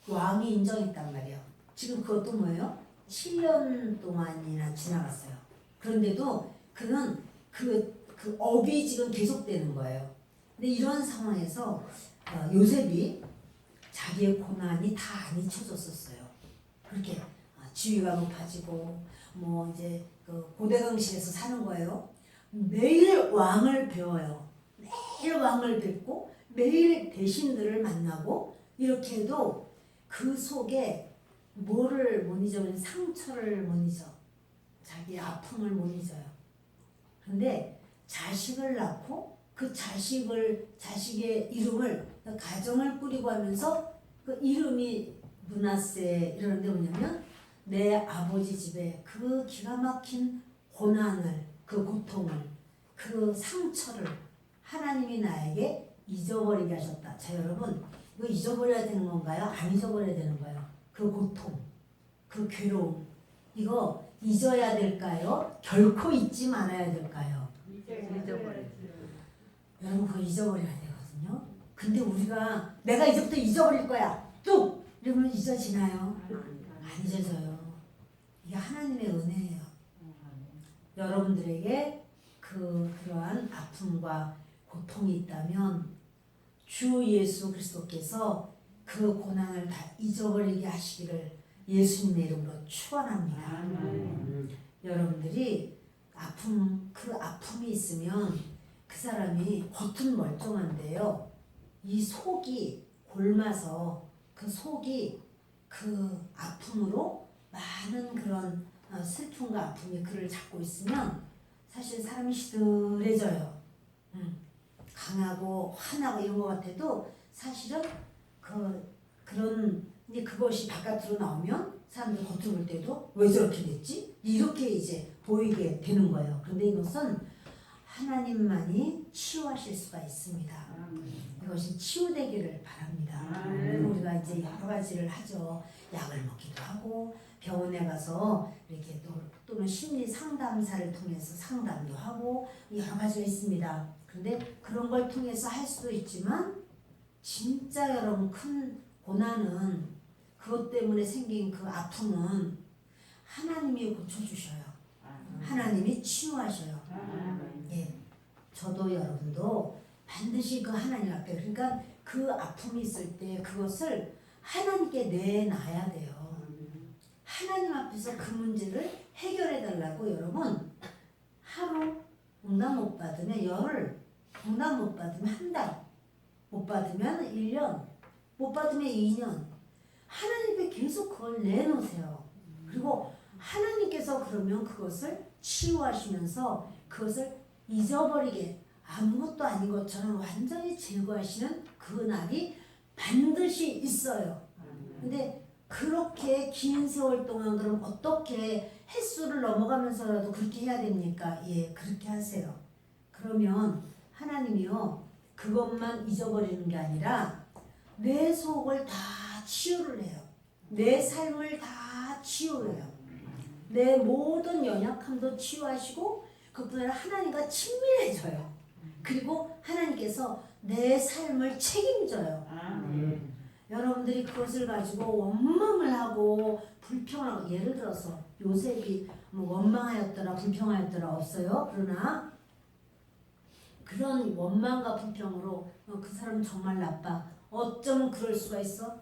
왕이 인정했단 말이에요. 지금 그것도 뭐예요? 7년 동안이나 지나갔어요. 그런데도 그는 그 업이 지금 계속되는 거예요. 근데 이런 상황에서 요셉이 자기의 고난이 다 안 잊혀졌었어요. 그렇게 지위가 높아지고 뭐 이제 그 고대강실에서 사는 거예요. 매일 왕을 배워요. 매일 왕을 뵙고 매일 대신들을 만나고 이렇게 해도 그 속에 뭐를 못 잊어버리는 상처를 못 잊어. 자기 아픔을 못 잊어요. 그런데 자식을 낳고 그 자식의 이름을 가정을 꾸리고 하면서 그 이름이 므낫세 이러는데 뭐냐면 내 아버지 집에 그 기가 막힌 고난을 그 고통을 그 상처를 하나님이 나에게 잊어버리게 하셨다. 자 여러분 이거 잊어버려야 되는 건가요? 안 잊어버려야 되는 거예요? 그 고통 그 괴로움 이거 잊어야 될까요? 결코 잊지 말아야 될까요? 여러분 그거 잊어버려야 되거든요. 근데 우리가 내가 이제부터 잊어버릴 거야 뚝 이러면 잊어지나요? 안 잊어져요. 이게 하나님의 은혜예요. 여러분들에게 그러한 아픔과 고통이 있다면 주 예수 그리스도께서 그 고난을 다 잊어버리게 하시기를 예수님의 이름으로 축원합니다. 여러분들이 그 아픔이 있으면 그 사람이 겉은 멀쩡한데요. 이 속이 골마서 그 속이 그 아픔으로 많은 그런 슬픔과 아픔이 그를 잡고 있으면 사실 사람이 시들해져요. 강하고 화나고 이런 것 같아도 사실은 그런 이제 그것이 바깥으로 나오면 사람들 겉으로 볼 때도 왜 저렇게 됐지? 이렇게 이제 보이게 되는 거예요. 그런데 이것은 하나님만이 치유하실 수가 있습니다. 이것이 치유되기를 바랍니다. 그리고 우리가 이제 여러 가지를 하죠. 약을 먹기도 하고 병원에 가서 이렇게 또는 심리 상담사를 통해서 상담도 하고 여러 가지가 있습니다. 그런데 그런 걸 통해서 할 수도 있지만 진짜 여러분 큰 고난은 그것 때문에 생긴 그 아픔은 하나님이 고쳐주셔요. 하나님이 치유하셔요. 예, 저도 여러분도 반드시 그 하나님 앞에 그러니까 그 아픔이 있을 때 그것을 하나님께 내놔야 돼요. 하나님 앞에서 그 문제를 해결해 달라고 여러분 하루 응답 못 받으면 열흘 응답 못 받으면 한 달 못 받으면 1년 못 받으면 2년 하나님께 계속 그걸 내놓으세요. 그리고 하나님께서 그러면 그것을 치유하시면서 그것을 잊어버리게 아무것도 아닌 것처럼 완전히 제거하시는 그 날이 반드시 있어요. 근데 그렇게 긴 세월 동안 그럼 어떻게 횟수를 넘어가면서라도 그렇게 해야 됩니까? 예, 그렇게 하세요. 그러면 하나님이요 그것만 잊어버리는 게 아니라 내 속을 다 치유를 해요. 내 삶을 다 치유해요. 내 모든 연약함도 치유하시고 그뿐 아니라 하나님과 친밀해져요. 그리고 하나님께서 내 삶을 책임져요. 여러분들이 그것을 가지고 원망을 하고 불평을 하고 예를 들어서 요셉이 뭐 원망하였더라 불평하였더라 없어요. 그러나 그런 원망과 불평으로 그 사람은 정말 나빠. 어쩌면 그럴 수가 있어?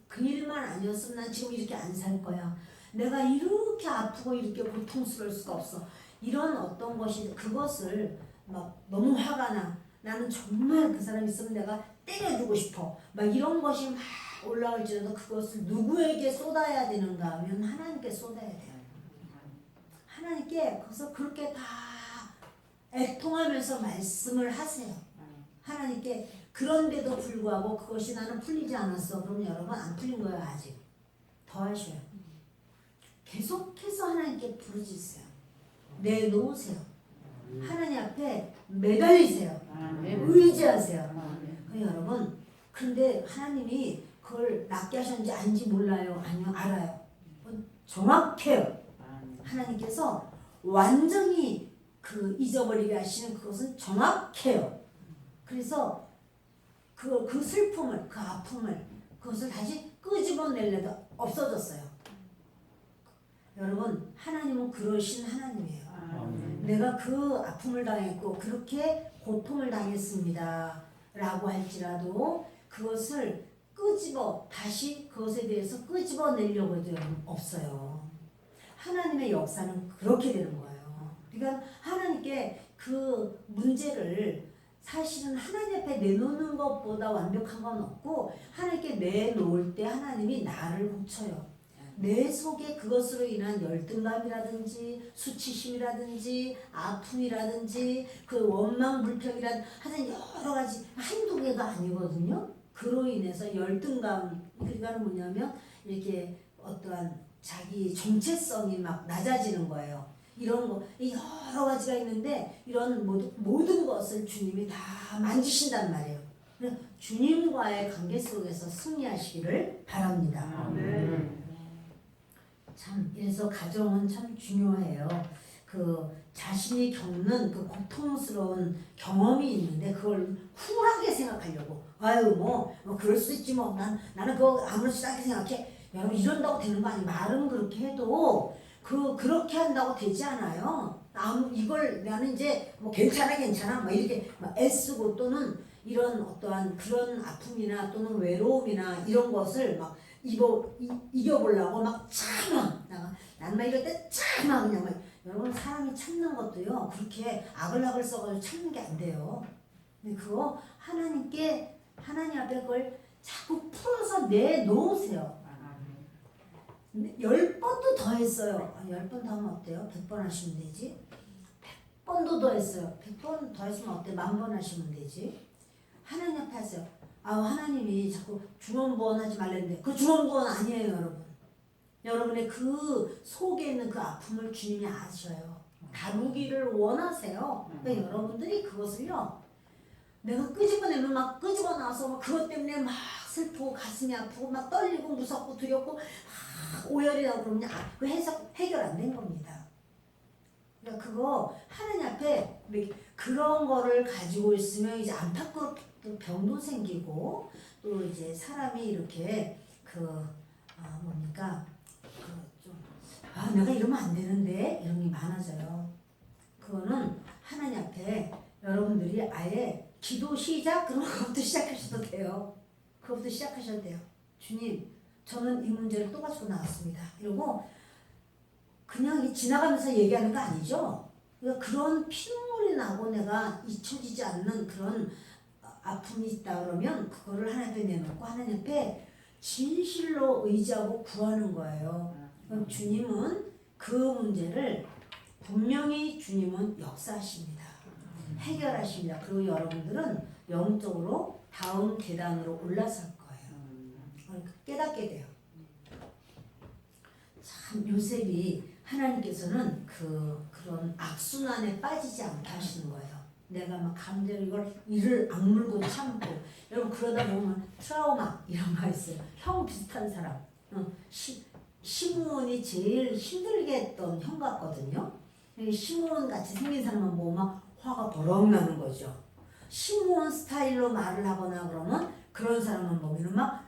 그 일만 아니었으면 난 지금 이렇게 안 살 거야. 내가 이렇게 아프고 이렇게 고통스러울 수가 없어. 이런 어떤 것이 그것을 막 너무 화가 나. 나는 정말 그 사람 있으면 내가 때려주고 싶어. 막 이런 것이 막 올라올지라도 그것을 누구에게 쏟아야 되는가 하면 하나님께 쏟아야 돼요. 하나님께 거기서 그렇게 다 애통하면서 말씀을 하세요. 하나님께 그런데도 불구하고 그것이 나는 풀리지 않았어. 그럼 여러분 안 풀린 거예요 아직. 더 하셔요. 계속해서 하나님께 부르짖으세요. 내놓으세요. 하나님 앞에 매달리세요. 의지하세요. 여러분 그런데 하나님이 그걸 낫게 하셨는지 아닌지 몰라요. 아니요 알아요. 정확해요. 하나님께서 완전히 그 잊어버리게 하시는 그것은 정확해요. 그래서 그 슬픔을 그 아픔을 그것을 다시 끄집어내려도 없어졌어요. 여러분 하나님은 그러신 하나님이에요. 내가 그 아픔을 당했고 그렇게 고통을 당했습니다 라고 할지라도 그것을 다시 그것에 대해서 끄집어내려고 해도 없어요. 하나님의 역사는 그렇게 되는 거예요. 그러니까 하나님께 그 문제를 사실은 하나님 앞에 내놓는 것보다 완벽한 건 없고 하나님께 내놓을 때 하나님이 나를 고쳐요. 내 속에 그것으로 인한 열등감이라든지 수치심이라든지 아픔이라든지 그 원망 불평이라든지 하여튼 여러 가지 한두 개가 아니거든요. 그로 인해서 열등감 그러니까 뭐냐면 이렇게 어떠한 자기 정체성이 막 낮아지는 거예요. 이런 거 여러 가지가 있는데 이런 모든 것을 주님이 다 만지신단 말이에요. 주님과의 관계 속에서 승리하시기를 바랍니다. 참 이래서 가정은 참 중요해요. 그 자신이 겪는 그 고통스러운 경험이 있는데 그걸 쿨하게 생각하려고 아유 뭐 그럴 수 있지 뭐 나는 그거 아무렇지도 않게 생각해. 여러분 이런다고 되는 거 아니에요. 말은 그렇게 해도 그렇게 한다고 되지 않아요. 이걸 나는 이제 뭐 괜찮아 뭐 이렇게 애쓰고 또는 이런 어떠한 그런 아픔이나 또는 외로움이나 이런 것을 막 이겨보려고 막 참아. 나는 막 이럴 때 참아 그냥 막. 여러분 사람이 참는 것도요 그렇게 악을 써가지고 참는 게 안 돼요. 근데 그거 하나님 앞에 그걸 자꾸 풀어서 내놓으세요. 10번도 더 했어요. 10번 더 하면 어때요? 100번 하시면 되지. 100번도 더 했어요. 100번 더 했으면 어때? 10,000번 하시면 되지. 하나님 앞에 하세요. 하나님이 자꾸 중언부언 하지 말랬는데 그 중언부언 아니에요, 여러분. 여러분의 그 속에 있는 그 아픔을 주님이 아셔요. 다루기를 원하세요. 그러니까 여러분들이 그것을요. 내가 끄집어내면 막 끄집어나서 막 그것 때문에 막 슬프고 가슴이 아프고 막 떨리고 무섭고 두렵고 막 오열이 나고 그러면 그 해결 안 된 겁니다. 그러니까 그거 하나님 앞에 그런 거를 가지고 있으면 이제 안타깝고 병도 생기고 또 이제 사람이 이렇게 내가 이러면 안 되는데 이런 게 많아져요. 그거는 하나님 앞에 여러분들이 아예 기도 시작 그럼 그것부터 시작하셔도 돼요. 그것부터 시작하셔도 돼요. 주님, 저는 이 문제를 또 가지고 나왔습니다. 이러고 그냥 지나가면서 얘기하는 거 아니죠. 그러니까 그런 피눈물이 나고 내가 잊혀지지 않는 그런 아픔이 있다 그러면 그거를 하나님 앞에 내놓고 하나님 앞에 진실로 의지하고 구하는 거예요. 그럼 주님은 그 문제를 분명히 주님은 역사하십니다. 해결하십니다. 그리고 여러분들은 영적으로 다음 계단으로 올라설 거예요. 깨닫게 돼요. 참 요셉이 하나님께서는 그런 악순환에 빠지지 않게 하시는 거예요. 내가 막 강제로 이를 악물고 참고 여러분 그러다 보면 트라우마 이런 거 있어요. 형 비슷한 사람 시므온이 제일 힘들게 했던 형 같거든요. 시므온 같이 생긴 사람만 보면 막 화가 버럭 나는 거죠. 시므온 스타일로 말을 하거나 그러면 그런 사람만 보면 막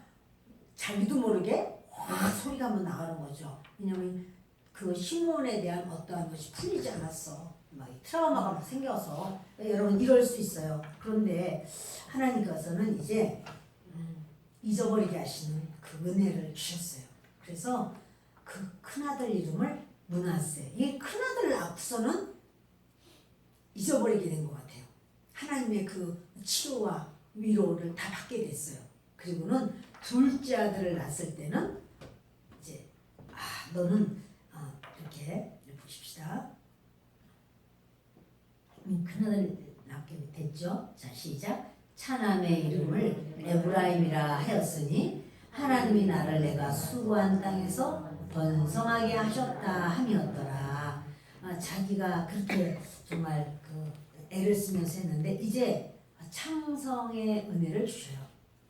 자기도 모르게 소리가 한번 나가는 거죠. 왜냐면 그 시므온에 대한 어떠한 것이 풀리지 않았어. 막 트라우마가 막 생겨서 여러분 이럴 수 있어요. 그런데 하나님께서는 이제 잊어버리게 하시는 그 은혜를 주셨어요. 그래서 그 큰아들 이름을 므낫세. 이 큰아들을 앞서는 잊어버리게 된 것 같아요. 하나님의 그 치료와 위로를 다 받게 됐어요. 그리고는 둘째 아들을 낳았을 때는 이제 너는 이렇게 보십시다. 큰아들 낳게 됐죠. 자 시작. 차남의 이름을 에브라임이라 하였으니 하나님이 나를 내가 수고한 땅에서 번성하게 하셨다 함이었더라. 자기가 그렇게 정말 애를 쓰면서 했는데 이제 창성의 은혜를 주셔요.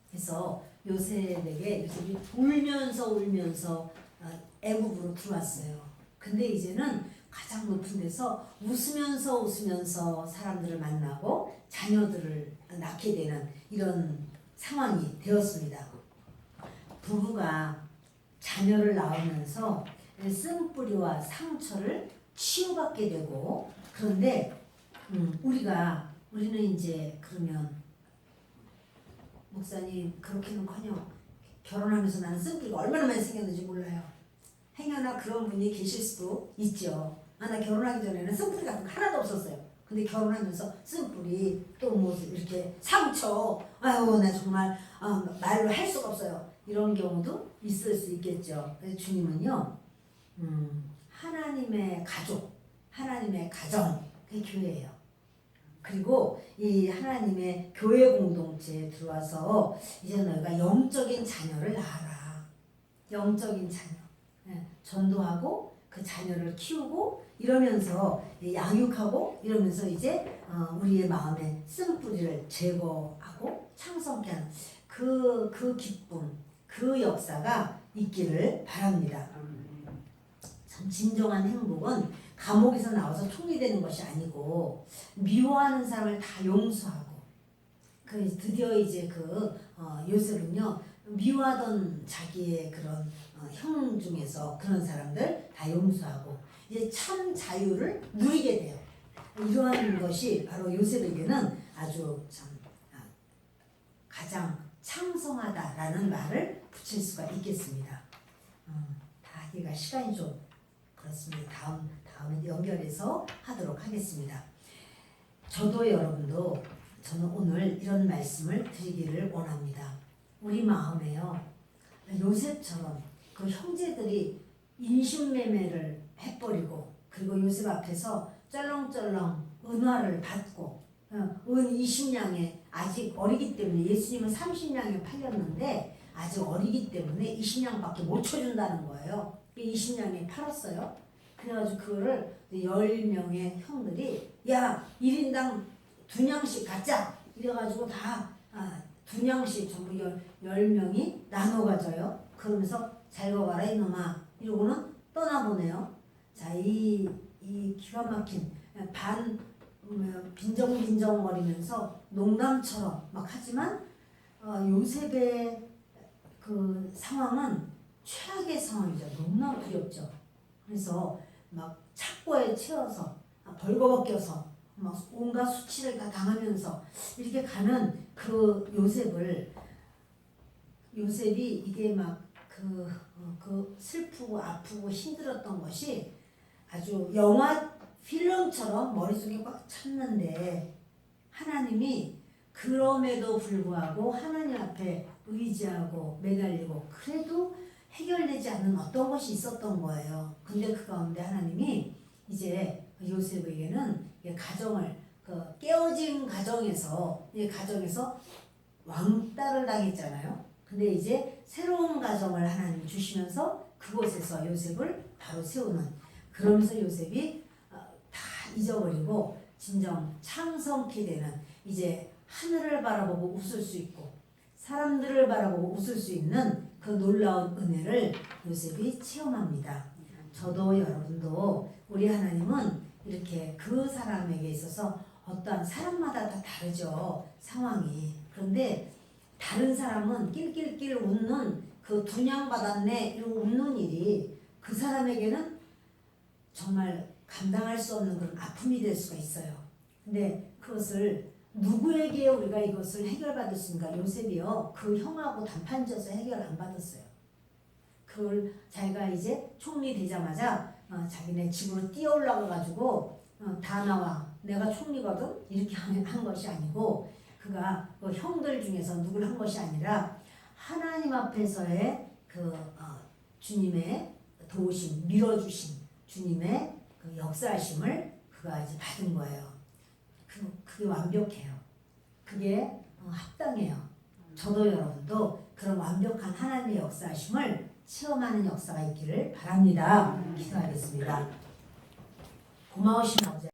그래서 요셉이 울면서 애굽으로 들어왔어요. 근데 이제는 가장 높은 데서 웃으면서 사람들을 만나고 자녀들을 낳게 되는 이런 상황이 되었습니다. 부부가 자녀를 낳으면서 쓴뿌리와 상처를 치유받게 되고 그런데 우리는 이제 그러면 목사님 그렇게는커녕 결혼하면서 나는 쓴뿌리가 얼마나 많이 생겼는지 몰라요. 행여나 그런 분이 계실 수도 있죠. 나 결혼하기 전에는 쓴뿌리 같은 거 하나도 없었어요. 근데 결혼하면서 쓴뿌리 또 뭐 이렇게 상처, 아유 나 정말 말로 할 수가 없어요. 이런 경우도 있을 수 있겠죠. 그래서 주님은요, 하나님의 가족, 하나님의 가정, 그게 교회예요. 그리고 이 하나님의 교회 공동체에 들어와서 이제 너희가 영적인 자녀를 낳아라. 영적인 자녀. 전도하고 그 자녀를 키우고 이러면서 양육하고 이러면서 이제 우리의 마음에 쓴뿌리를 제거하고 창성케 하는 그 기쁨, 그 역사가 있기를 바랍니다. 참 진정한 행복은 감옥에서 나와서 총리 되는 것이 아니고 미워하는 사람을 다 용서하고 드디어 이제 요셉은요 미워하던 자기의 그런 형 중에서 그런 사람들 다 용서하고 이제 참 자유를 누리게 돼요. 이러한 것이 바로 요셉에게는 아주 참 가장 창성하다라는 말을 붙일 수가 있겠습니다. 다 하기가 시간이 좀 그렇습니다. 다음에 연결해서 하도록 하겠습니다. 저도 여러분도 저는 오늘 이런 말씀을 드리기를 원합니다. 우리 마음에요. 요셉처럼 그 형제들이 인신매매를 해버리고 그리고 요셉 앞에서 쩔렁쩔렁 은화를 받고 은 20냥에 아직 어리기 때문에 예수님은 30냥에 팔렸는데 아직 어리기 때문에 20냥밖에 못 쳐준다는 거예요. 20냥에 팔았어요. 그래가지고 그거를 10명의 형들이 야 1인당 2냥씩 갖자 이래가지고 다 2냥씩 전부 10명이 나눠 가져요. 그러면서 잘 먹어라 이놈아 이러고는 떠나보내요. 자, 이 기가 막힌 빈정거리면서 농담처럼 막 하지만 요셉의 그 상황은 최악의 상황이죠. 너무나 두렵죠. 그래서 막 착고에 채워서 벌거벗겨서 막 온갖 수치를 다 당하면서 이렇게 가는 그 요셉이 이게 막 그 슬프고 아프고 힘들었던 것이 아주 영화 필름처럼 머릿속에 꽉 찼는데 하나님이 그럼에도 불구하고 하나님 앞에 의지하고 매달리고 그래도 해결되지 않는 어떤 것이 있었던 거예요. 근데 그 가운데 하나님이 이제 요셉에게는 가정을 깨어진 가정에서 왕따를 당했잖아요. 근데 이제 새로운 가정을 하나님 주시면서 그곳에서 요셉을 바로 세우는 그러면서 요셉이 다 잊어버리고 진정 창성케 되는 이제 하늘을 바라보고 웃을 수 있고 사람들을 바라보고 웃을 수 있는 그 놀라운 은혜를 요셉이 체험합니다. 저도 여러분도 우리 하나님은 이렇게 그 사람에게 있어서 어떠한 사람마다 다 다르죠. 상황이. 그런데 다른 사람은 낄낄낄 웃는 그 분양받았네 이러고 웃는 일이 그 사람에게는 정말 감당할 수 없는 그런 아픔이 될 수가 있어요. 근데 그것을 누구에게 우리가 이것을 해결받을 수 있는가? 요셉이요. 그 형하고 단판져서 해결 안 받았어요. 그걸 자기가 이제 총리 되자마자 자기네 집으로 뛰어 올라가가지고 다 나와. 내가 총리거든? 이렇게 한 것이 아니고 그가 그 형들 중에서 누굴 한 것이 아니라 하나님 앞에서의 주님의 도우심, 밀어주심, 주님의 그 역사하심을 그가 이제 받은 거예요. 그게 완벽해요. 그게 합당해요. 저도 여러분도 그런 완벽한 하나님의 역사하심을 체험하는 역사가 있기를 바랍니다. 기도하겠습니다. 고마우신 아버지.